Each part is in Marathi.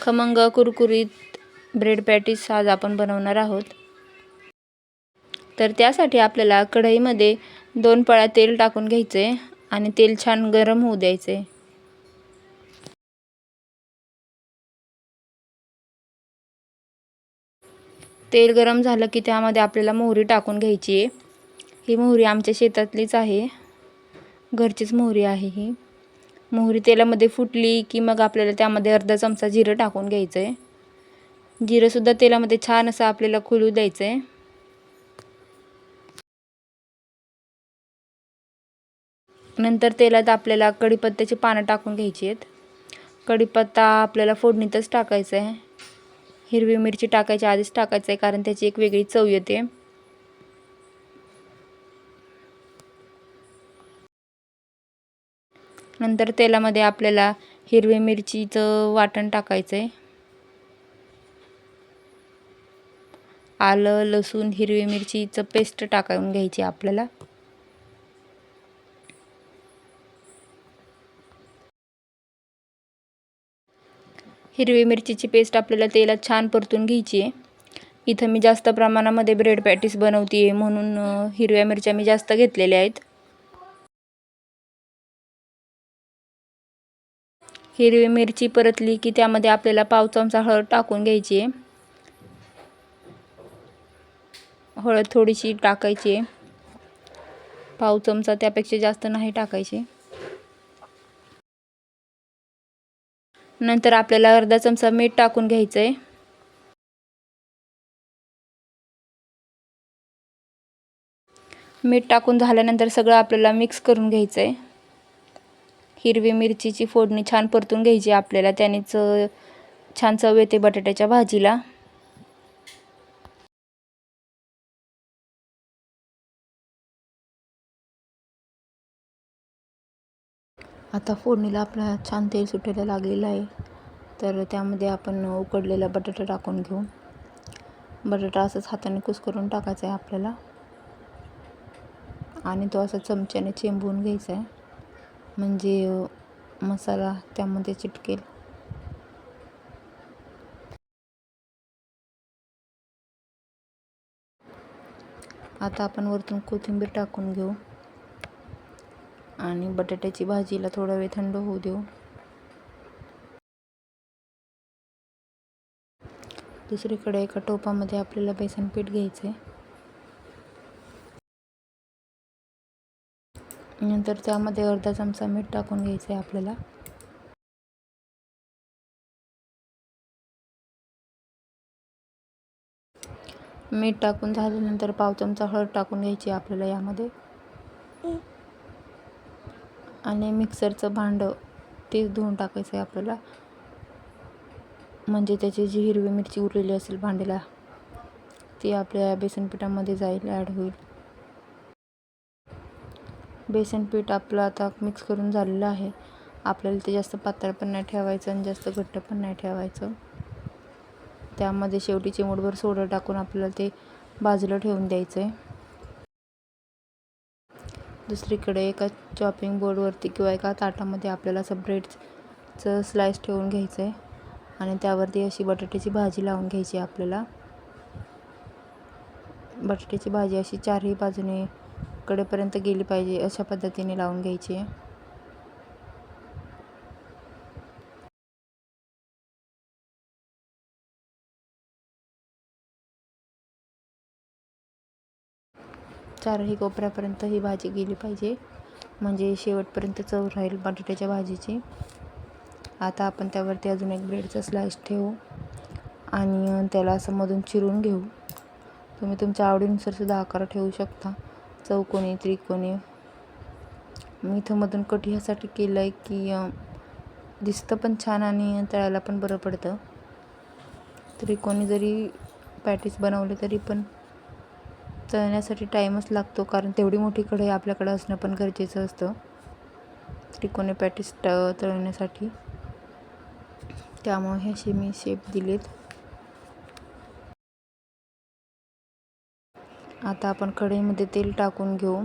खमंग कुरकुरीत ब्रेड पॅटीस आज आपण बनवणार आहोत. तर त्यासाठी आपल्याला कढईमध्ये 2 पळ्या तेल टाकून घ्यायचे आणि तेल छान गरम होऊ द्यायचे. तेल गरम झालं की त्यामध्ये आपल्याला मोहरी टाकून घ्यायची आहे. ही मोहरी आमच्या शेतातलीच आहे, घरचीच मोहरी आहे ही. मोहरी तेलामध्ये फुटली की मग आपल्याला त्यामध्ये अर्धा चमचा जिरं टाकून घ्यायचं आहे. जिरंसुद्धा तेलामध्ये छान असं आपल्याला खुलू द्यायचं आहे. नंतर तेलात आपल्याला कढीपत्त्याची पानं टाकून घ्यायची आहेत. कढीपत्ता आपल्याला फोडणीतच टाकायचा आहे. हिरवी मिरची टाकायची आधीच टाकायचं आहे, कारण त्याची एक वेगळी चव येते. नंतर तेलामध्ये आपल्याला हिरवी मिरचीचं वाटण टाकायचं आहे. आलं, लसूण, हिरवी मिरचीचं पेस्ट टाकून घ्यायची आपल्याला. हिरवी मिरचीची पेस्ट आपल्याला तेलात छान परतून घ्यायची आहे. इथं मी जास्त प्रमाणामध्ये ब्रेड पॅटीस बनवते आहे, म्हणून हिरव्या मिरच्या मी जास्त घेतलेल्या आहेत. हिरवी मिरची परतली की त्यामध्ये आपल्याला पाव चमचा हळद टाकून घ्यायची आहे. हळद थोडीशी टाकायची आहे, पाव चमचा, त्यापेक्षा जास्त नाही टाकायची. नंतर आपल्याला अर्धा चमचा मीठ टाकून घ्यायचं आहे. मीठ टाकून झाल्यानंतर सगळं आपल्याला मिक्स करून घ्यायचं आहे. हिरवी मिरचीची फोडणी छान परतून घ्यायची आपल्याला, त्यानेच छान चव येते बटाट्याच्या भाजीला. आता फोडणीला आपल्याला छान तेल सुटायला लागलेलं आहे, तर त्यामध्ये आपण उकडलेला बटाटा टाकून घेऊ. बटाटा असंच हाताने कुस्करून टाकायचा आहे आपल्याला आणि तो असा चमच्याने चेंबून घ्यायचा आहे, म्हणजे मसाला त्यामध्ये चिटकेल. आता आपण वरतून कोथिंबीर टाकून घेऊ आणि बटाट्याची भाजीला थोडा वेळ थंड होऊ देऊ. दुसरीकडे एका टोपामध्ये आपल्याला बेसन पीठ घ्यायचं आहे. नंतर त्यामध्ये अर्धा चमचा मीठ टाकून घ्यायचं आहे आपल्याला. मीठ टाकून झाल्यानंतर पाव चमचा हळद टाकून घ्यायची आपल्याला यामध्ये, आणि मिक्सरचं भांडं ते धुवून टाकायचं आहे आपल्याला, म्हणजे त्याची जी हिरवी मिरची उरलेली असेल भांड्याला ती आपल्या बेसन पिठामध्ये जाईल, ॲड होईल. बेसन पीठ आपलं आता मिक्स करून झालेलं आहे. आपल्याला ते जास्त पातळ पण नाही ठेवायचं आणि जास्त घट्ट पण नाही ठेवायचं. त्यामध्ये शेवटी चिमूटभर सोडा टाकून आपल्याला ते बाजूला ठेवून द्यायचं आहे. दुसरीकडे एका चॉपिंग बोर्डवरती किंवा एका ताटामध्ये आपल्याला असं ब्रेडचं स्लाइस ठेवून घ्यायचं आहे आणि त्यावरती अशी बटाट्याची भाजी लावून घ्यायची आपल्याला. बटाट्याची भाजी अशी चारही बाजूने कडेपर्यंत गेली पाहिजे अशा पद्धतीने लावून घ्यायची आहे. चारही कोपऱ्यापर्यंत ही भाजी गेली पाहिजे, म्हणजे शेवटपर्यंत चव राहील बटाट्याच्या भाजीची. आता आपण त्यावरती अजून एक ब्रेडचा स्लाइस ठेवू आणि त्याला असं मधून चिरून घेऊ. तुम्ही तुमच्या आवडीनुसार सुद्धा आकार ठेवू शकता, चौकोनी, त्रिकोणी. मी इथं मधून कट ह्यासाठी केलं आहे की दिसतं पण छान आणि तळायला पण बरं पडतं. त्रिकोणी जरी पॅटीस बनवले तरी पण तळण्यासाठी टाईमच लागतो, कारण तेवढी मोठी कढई आपल्याकडे असणं पण गरजेचं असतं त्रिकोणी पॅटीस तळण्यासाठी. त्यामुळे हे असे मी शेप दिलेत. आता आपण कढईमध्ये तेल टाकून घेऊ.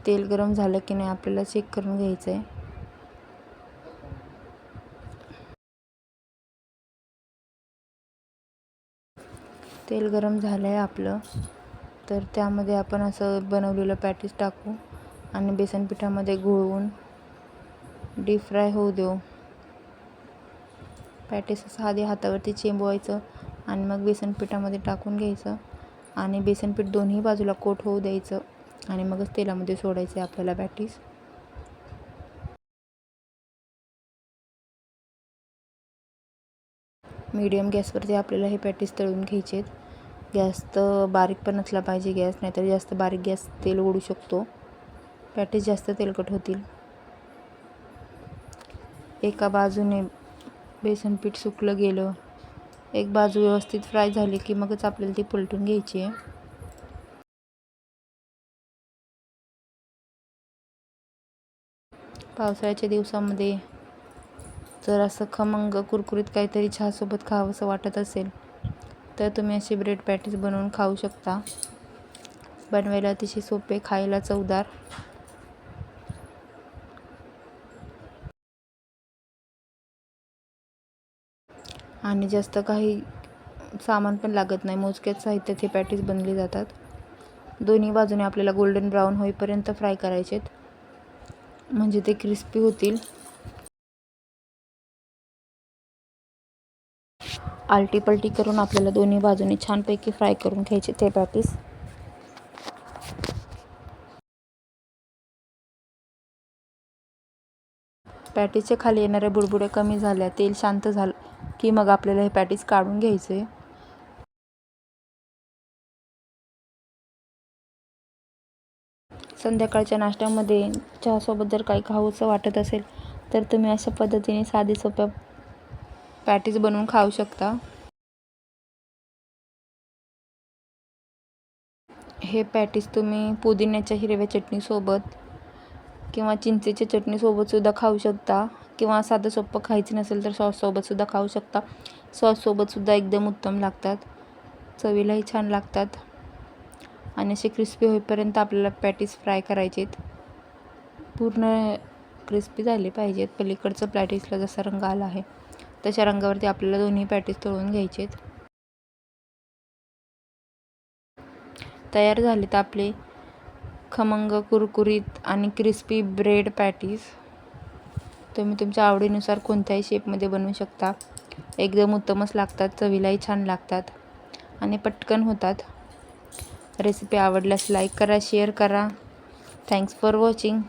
तेल गरम झालं की नाही आपल्याला चेक करून घ्यायचं आहे. तेल गरम झालं आहे आपलं, तर त्यामध्ये आपण असं बनवलेलं पॅटीस टाकू आणि बेसन पिठामध्ये घोळवून डीप फ्राय होऊ देऊ. पॅटीस असं आधी हातावरती चेंबवायचं आणि मग बेसन पिठामध्ये टाकून घ्यायचं आणि बेसन पीठ दोन्ही बाजूला कोट होऊ द्यायचं आणि मगच तेलामध्ये सोडायचं आहे आपल्याला पॅटीस. मीडियम गॅसवरती आपल्याला हे पॅटीस तळून घ्यायचे आहेत. जास्त बारीक पण नसला पाहिजे गॅस, नाहीतर जास्त बारीक गॅस तेल ओढू शकतो, पॅटीस जास्त तेलकट होतील. एका बाजूने बेसन पीठ सुकलं गेलं, एक बाजू व्यवस्थित फ्राय झाली की मगच आपल्याला ती पलटून घ्यायची आहे. पावसाळ्याच्या दिवसामध्ये जर असं खमंग कुरकुरीत काहीतरी चहासोबत खावंसं वाटत असेल तर तुम्ही अशी ब्रेड पॅटीस बनवून खाऊ शकता. बनवायला अतिशय सोपे, खायला चवदार. आणि जास्त काही सामान पण लागत नाही, मोजक्याच साहित्यात हे पॅटीस बनले जातात. दोन्ही बाजूने आपल्याला गोल्डन ब्राऊन होईपर्यंत फ्राय करायचे म्हणजे ते क्रिस्पी होतील. आलटी पलटी करून आपल्याला दोन्ही बाजूने छानपैकी फ्राय करून घ्यायचे ते पॅटीस. पॅटीसच्या खाली येणाऱ्या बुडबुड्या कमी झाल्या, तेल शांत झालं की मग आपल्याला हे पॅटीस काढून घ्यायचे. संध्याकाळच्या नाश्त्यामध्ये चहासोबत जर काही खावंसं वाटत असेल तर तुम्ही अशा पद्धतीने साधी सोप्या पॅटीस बनवून खाऊ शकता. हे पॅटीस तुम्ही पुदिन्याच्या हिरव्या चटणीसोबत किंवा चिंचेच्या चटणीसोबतसुद्धा खाऊ शकता, किंवा साधं सोपं खायचं नसेल तर सॉससोबतसुद्धा खाऊ शकता. सॉससोबतसुद्धा एकदम उत्तम लागतात, चवीलाही छान लागतात. आणि असे क्रिस्पी होईपर्यंत आपल्याला पॅटीस फ्राय करायचे आहेत. पूर्ण क्रिस्पी झाले पाहिजेत. पलीकडचं पॅटीसला जसा रंग आला आहे तशा रंगावरती आपल्याला दोन्ही पॅटीस तळून घ्यायचे आहेत. तयार झालेत आपले खमंग कुरकुरीत आणि क्रिस्पी ब्रेड पॅटीस. तुम्ही तुमच्या आवडीनुसार कोणत्याही शेपमध्ये बनवू शकता. एकदम उत्तमच लागतात, चवीलाही छान लागतात आणि पटकन होतात. रेसिपी आवडल्यास लाईक करा, शेअर करा. Thanks for watching.